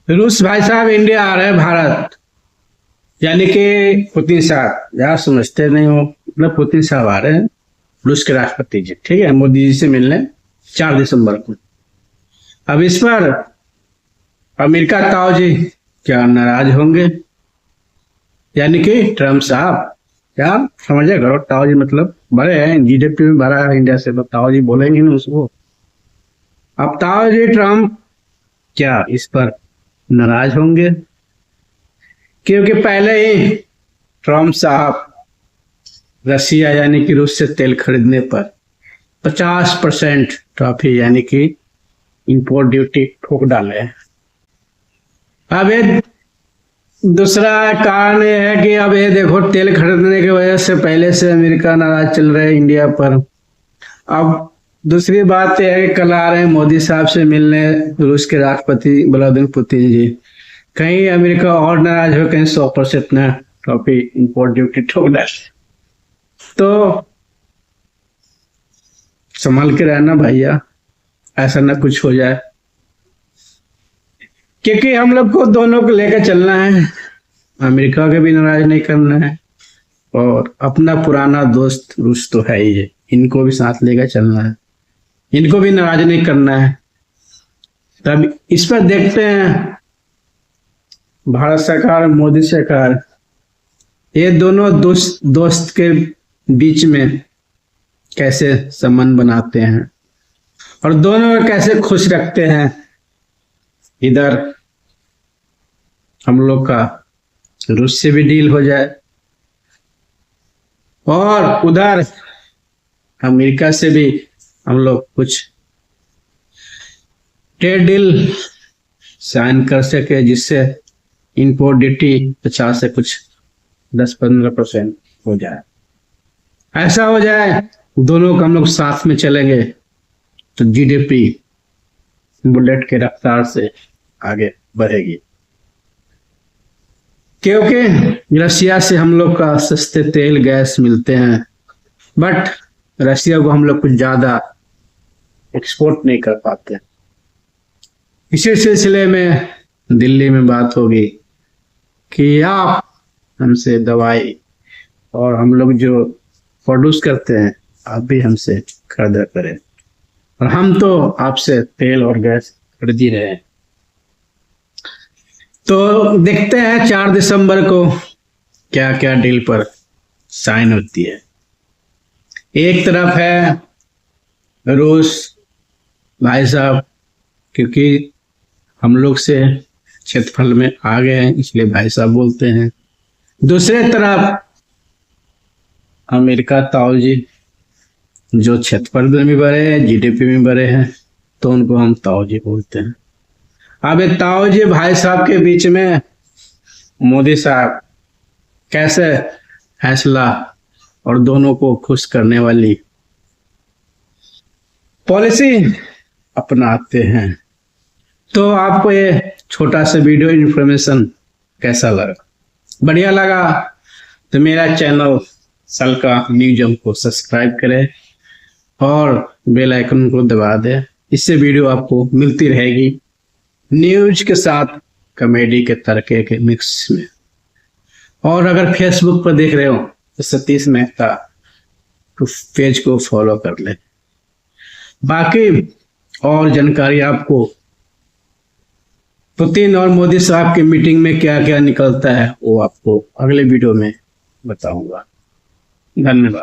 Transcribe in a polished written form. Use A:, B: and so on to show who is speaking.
A: रूस भाई साहब इंडिया आ रहे हैं भारत, यानी कि पुतिन साहब, यार समझते नहीं हो, मतलब पुतिन साहब आ रहे हैं रूस के राष्ट्रपति जी, ठीक है, मोदी जी से मिलने 4 दिसंबर को। अब इस पर अमेरिका ताऊ जी क्या नाराज होंगे, यानी कि ट्रम्प साहब, क्या समझे करो, ताऊ जी मतलब बड़े हैं, जीडीपी में बड़ा है इंडिया से, तो ताऊ जी बोलेंगे ना उसको। अब ताऊ जी ट्रम्प क्या इस पर नाराज होंगे, क्योंकि पहले ही ट्रम्प साहब रसिया यानी कि रूस से तेल खरीदने पर 50% टॉफी यानी कि इंपोर्ट ड्यूटी ठोक डाले हैं। अब ये दूसरा कारण ये है कि अब ये देखो, तेल खरीदने की वजह से पहले से अमेरिका नाराज चल रहे हैं इंडिया पर। अब दूसरी बात यह है कि कल आ रहे हैं मोदी साहब से मिलने रूस के राष्ट्रपति व्लादिमीर पुतिन जी, कहीं अमेरिका और नाराज हो, कहीं 100% ना टॉफी इंपोर्ट ड्यूटी ठोक डाले। तो संभल के रहना भैया, ऐसा ना कुछ हो जाए, क्योंकि हम लोग को दोनों को लेकर चलना है, अमेरिका के भी नाराज नहीं करना है और अपना पुराना दोस्त रूस तो है ही है, इनको भी साथ लेकर चलना है, इनको भी नाराज नहीं करना है। तब इस पर देखते हैं भारत सरकार, मोदी सरकार, ये दोनों दोस्त के बीच में कैसे संबंध बनाते हैं और दोनों को कैसे खुश रखते हैं। इधर हम लोग का रूस से भी डील हो जाए और उधर अमेरिका से भी हम लोग कुछ ट्रेड डील साइन कर सके, जिससे इंपोर्ट ड्यूटी 50 से कुछ 10-15% हो जाए। ऐसा हो जाए दोनों को हम लोग साथ में चलेंगे तो जीडीपी बुलेट के रफ्तार से आगे बढ़ेगी, क्योंकि रशिया से हम लोग का सस्ते तेल गैस मिलते हैं, बट रशिया को हम लोग कुछ ज्यादा एक्सपोर्ट नहीं कर पाते। इसी सिलसिले में दिल्ली में बात होगी कि आप हमसे दवाई और हम लोग जो प्रोड्यूस करते हैं आप भी हमसे खरीदा करें, और हम तो आपसे तेल और गैस खरीद ही रहे हैं। तो देखते हैं 4 दिसंबर को क्या क्या डील पर साइन होती है। एक तरफ है रूस भाई साहब, क्योंकि हम लोग से क्षेत्रफल में आ गए हैं इसलिए भाई साहब बोलते हैं। दूसरे तरफ अमेरिका ताऊ जी, जो क्षेत्रफल में भी बड़े हैं, जीडीपी में बड़े हैं, तो उनको हम ताऊ जी बोलते हैं। अब ये ताऊ जी भाई साहब के बीच में मोदी साहब कैसे फैसला और दोनों को खुश करने वाली पॉलिसी अपनाते हैं। तो आपको ये छोटा सा वीडियो इन्फॉर्मेशन कैसा लगा? बढ़िया लगा तो मेरा चैनल सल्का न्यूज़ को सब्सक्राइब करें और बेल आइकन को दबा दें, इससे वीडियो आपको मिलती रहेगी न्यूज के साथ, कॉमेडी के तड़के के मिक्स में। और अगर फेसबुक पर देख रहे हो तो सतीश मेहता तो पेज को फॉलो कर ले। बाकी और जानकारी आपको पुतिन और मोदी साहब की मीटिंग में क्या क्या निकलता है वो आपको अगले वीडियो में बताऊंगा। धन्यवाद।